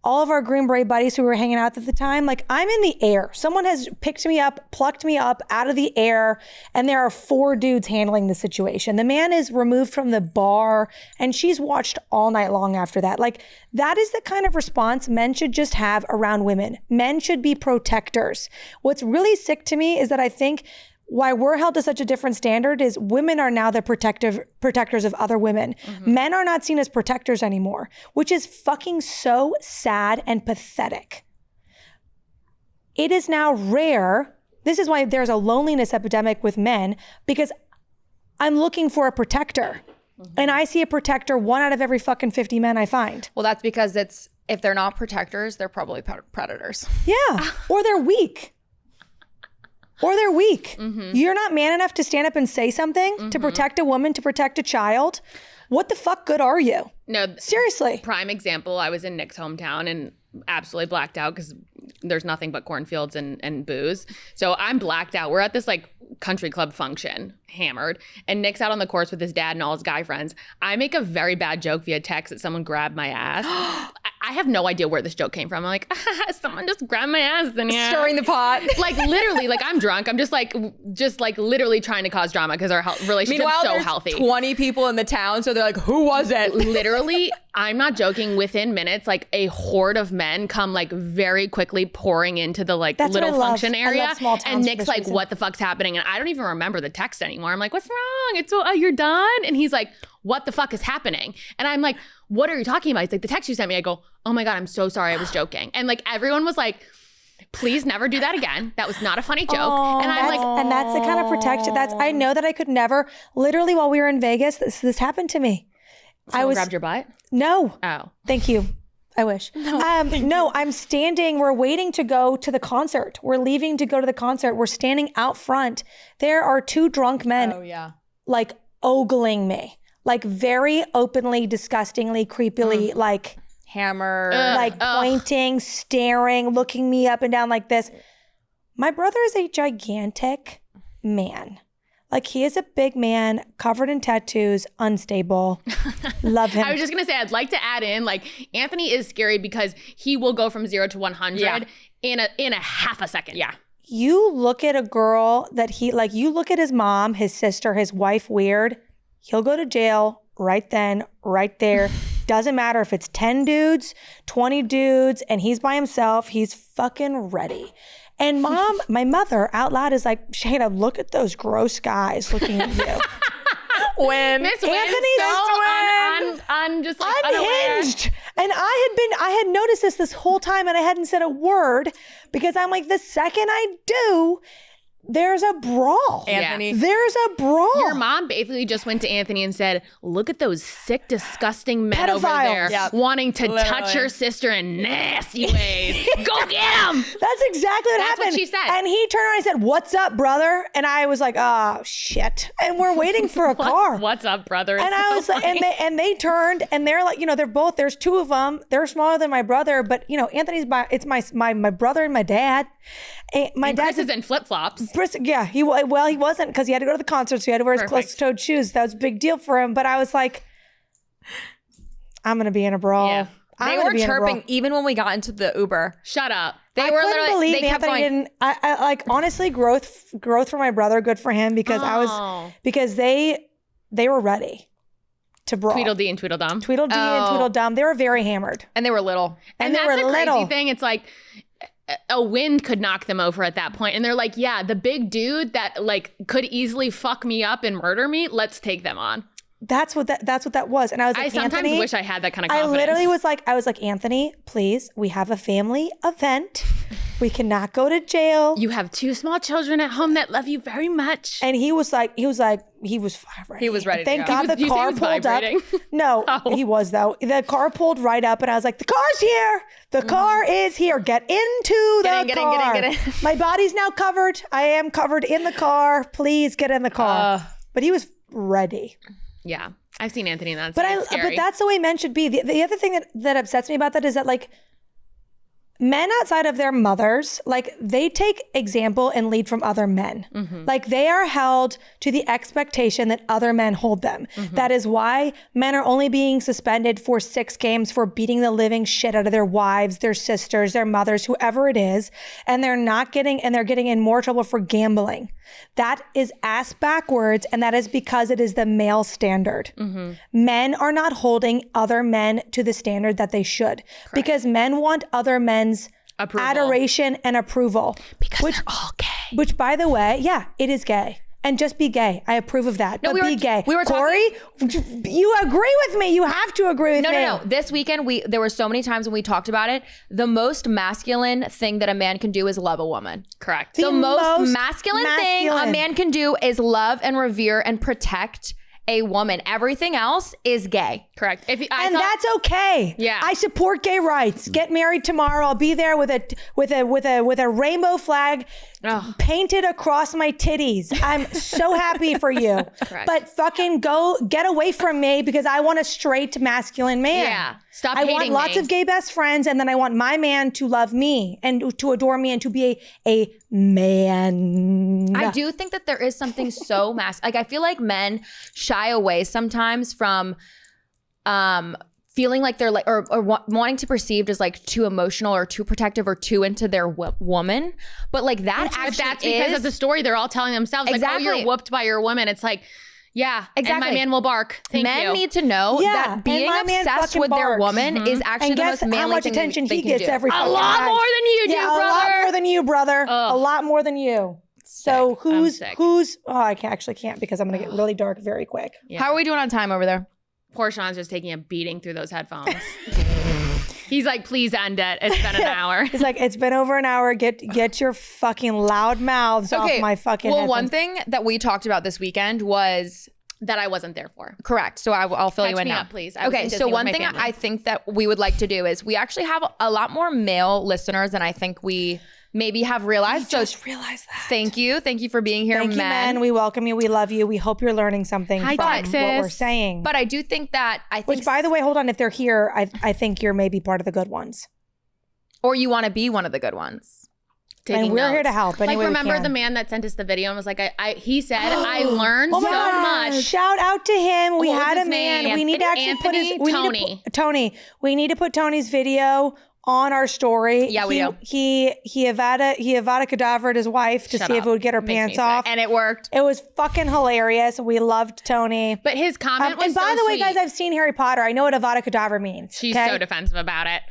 all of our Green Beret buddies who were hanging out at the time, like, I'm in the air. Someone has picked me up, plucked me up out of the air, and there are 4 dudes handling the situation. The man is removed from the bar, and she's watched all night long after that. Like, that is the kind of response men should just have around women. Men should be protectors. What's really sick to me is that I think why we're held to such a different standard is women are now the protectors of other women. Mm-hmm. Men are not seen as protectors anymore, which is fucking so sad and pathetic. It is now rare. This is why there's a loneliness epidemic with men, because I'm looking for a protector. Mm-hmm. And I see a protector 1 out of every fucking 50 men I find. Well, that's because if they're not protectors, they're probably predators. Yeah, or they're weak. Or they're weak. Mm-hmm. You're not man enough to stand up and say something to protect a woman, to protect a child. What the fuck good are you? No, seriously. Prime example, I was in Nick's hometown and absolutely blacked out because there's nothing but cornfields and booze. So I'm blacked out. We're at this like country club function, hammered, and Nick's out on the course with his dad and all his guy friends. I make a very bad joke via text that someone grabbed my ass. I have no idea where this joke came from. I'm like, someone just grabbed my ass and stirring the pot. Like, literally, like, I'm drunk. I'm just like literally trying to cause drama because our relationship's so healthy. 20 people in the town, so they're like, who was it? Literally, I'm not joking. Within minutes, like a horde of men come like very quickly pouring into the like little function area. I love small towns. And Nick's like, what the fuck's happening? And I don't even remember the text anymore. I'm like, what's wrong? It's you're done? And he's like, what the fuck is happening? And I'm like, what are you talking about? He's like, the text you sent me. I go, oh my God, I'm so sorry. I was joking. And like everyone was like, please never do that again. That was not a funny joke. And I'm like, and that's the kind of protection I know that I could never, literally while we were in Vegas, this happened to me. someone grabbed your butt? No. Oh. Thank you. I wish. No, I'm standing. We're waiting to go to the concert. We're leaving to go to the concert. We're standing out front. There are two drunk men like ogling me, like very openly, disgustingly, creepily, like hammer, like pointing, staring, looking me up and down like this. My brother is a gigantic man. Like he is a big man, covered in tattoos, unstable. Love him. I was just going to say, I'd like to add in, like, Anthony is scary because he will go from 0 to 100 in a half a second. Yeah. You look at a girl that you look at his mom, his sister, his wife, weird. He'll go to jail right then, right there. Doesn't matter if it's 10 dudes, 20 dudes, and he's by himself. He's fucking ready. And mom, my mother out loud is like, Shayna, look at those gross guys looking at you. When Miss Anthony's on just like unhinged. And I had noticed this whole time and I hadn't said a word because I'm like, the second I do, there's a brawl. Anthony. There's a brawl. Your mom basically just went to Anthony and said, look at those sick, disgusting men over there wanting to touch your sister in nasty ways. Go get them. That's exactly what happened. That's what she said. And he turned around and said, what's up, brother? And I was like, oh, shit. And we're waiting for a car. What's up, brother? And I was like, and they turned and they're like, there's two of them. They're smaller than my brother, but Anthony's it's my brother and my dad. My dad Chris is in flip-flops. Yeah, he wasn't because he had to go to the concert, so he had to wear his closed-toed shoes. That was a big deal for him. But I was like, I'm gonna be in a brawl. Yeah. They were chirping even when we got into the Uber. Shut up. I couldn't believe Anthony didn't. I like honestly growth for my brother. Good for him because they were ready to brawl. Tweedledee and Tweedledum. Tweedledee and Tweedledum. They were very hammered, and they were little. And they that's were the little. crazy thing. It's like a wind could knock them over at that point. And they're like, yeah, the big dude that like could easily fuck me up and murder me, let's take them on. That's what that was. And I was like, I sometimes Anthony, wish I had that kind of confidence. I literally was like, Anthony, please, we have a family event. We cannot go to jail. You have 2 small children at home that love you very much. And he was ready. He was ready. He was ready. Thank to go. God the car pulled up. No, he was though. The car pulled right up, and I was like, "The car's here. The car is here. Get into the car. Get in. My body's now covered. I am covered in the car. Please get in the car." But he was ready. Yeah, I've seen Anthony in that. But that's the way men should be. The other thing that upsets me about that is that like men outside of their mothers, like they take example and lead from other men. Mm-hmm. Like they are held to the expectation that other men hold them. Mm-hmm. That is why men are only being suspended for 6 games for beating the living shit out of their wives, their sisters, their mothers, whoever it is. And they're getting in more trouble for gambling. That is ass backwards. And that is because it is the male standard. Mm-hmm. Men are not holding other men to the standard that they should. Correct. Because men want other men's adoration and approval. Because they're all gay. Which, by the way, it is gay. And just be gay. I approve of that. No, but be gay. We were Corey, you agree with me. You have to agree with me. No. This weekend, there were so many times when we talked about it. The most masculine thing that a man can do is love a woman. Correct. The most masculine thing a man can do is love and revere and protect a woman. Everything else is gay. Correct. That's okay. Yeah. I support gay rights. Get married tomorrow. I'll be there with a rainbow flag painted across my titties. I'm so happy for you. Correct. But fucking go get away from me because I want a straight masculine man. Yeah. Stop I hating want lots of gay best friends, and then I want my man to love me and to adore me and to be a man. I do think that there is something so like I feel like men shy away sometimes from feeling like they're like or wanting to be perceived as like too emotional or too protective or too into their woman. But like that's because of the story they're all telling themselves. Exactly. Like, oh, you're whooped by your woman. It's like, yeah, exactly. And my man will bark. Thank you. Men need to know that being obsessed with their woman is actually the most manly thing how much attention he gets every a lot more than you do, brother. A lot more than you, brother. A lot more than you. So who's sick. oh, I can't because I'm gonna get really dark very quick. Yeah. How are we doing on time over there? Poor Sean's just taking a beating through those headphones. He's like, please end it. It's been an hour. He's like, it's been over an hour. Get your fucking loud mouths off my fucking Well, headphones. one thing that we talked about this weekend was That I wasn't there for. correct. So I'll fill Catch you in me now. up, please. I was in Okay, Disney so with one my thing family. I think that we would like to do is we actually have a lot more male listeners than I think we maybe have realized. So just realized that. thank you for being here, Thank you, men. We welcome you. We love you. We hope you're learning something Hi, from Texas. what we're saying. But I do think that Which, by the way, hold on. If they're here, I think you're maybe part of the good ones. or you want to be one of the good ones. Taking And we're notes. here to help any Like, way we remember can. the man that sent us the video and was like, he said, I learned Oh so my God. much. Shout out to him. We What was had a his man. name? We need to actually put his Anthony? Tony. We need to put Tony's video on our story. Yeah, we do. He Avada cadavered his wife to Shut see if up. it would get her Makes me pants sick. off. And it worked. It was fucking hilarious. We loved Tony. But his comment was and by so the way, sweet. guys, I've seen Harry Potter. I know what Avada Kedavra means. She's okay? so defensive about it.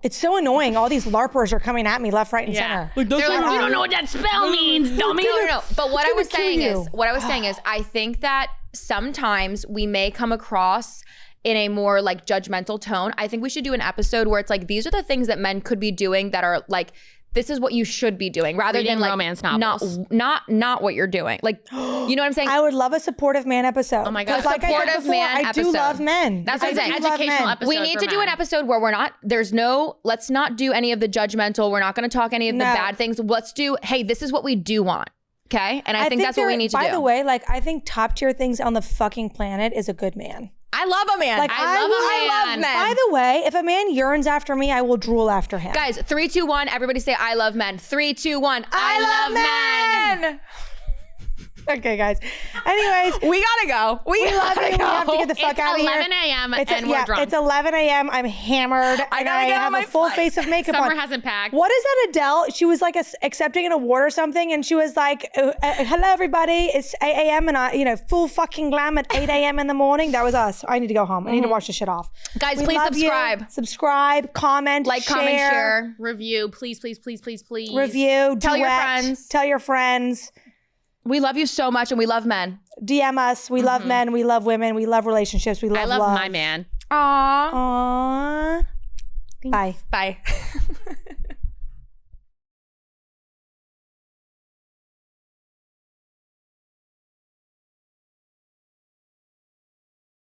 It's so annoying. All these LARPers are coming at me left, right, and center. They're like, you don't know what that spell means, dummy. No. But what I was kill saying you. is, I think that sometimes we may come across in a more like judgmental tone. I think we should do an episode where it's like, these are the things that men could be doing that are like, this is what you should be doing, rather Reading than like romance novels. not what you're doing. Like, you know what I'm saying? I would love a supportive man episode. Oh my God. 'Cause like I said Supportive before, man I do episode. love men. That's what I'm I saying. do love Educational men. episode. We need for to do an men. episode where let's not do any of the judgmental. We're not going to talk any of the No. bad things. Let's do, hey, this is what we do want. Okay. And I think that's what we need to do. By the way, like I think top tier things on the fucking planet is a good man. I love a man. Like I love a man. men. By the way, if a man yearns after me, I will drool after him. Guys, 3, 2, 1. Everybody say I love men. 3, 2, 1. I love men. Okay, guys. Anyways, We gotta go. We love gotta you. We go. have to get the fuck It's out of here. 11 a.m. and we're drunk. It's 11 a.m. I'm hammered. I and gotta I get on have my a full flight. face of makeup Summer on. hasn't packed. What is that, Adele? She was like accepting an award or something, and she was like, "Hello, everybody. It's 8 a.m. and I, full fucking glam at 8 a.m. in the morning." That was us. I need to go home. I need to wash this shit off. Guys, We please love you. subscribe. Subscribe, comment, Like, comment, share. Review, please, please, please, please, please. review, Tell your duet, friends. Tell your friends. We love you so much and we love men. DM us. We love men. We love women. We love relationships. We love I love my man. Aww. Aww. Bye. Bye.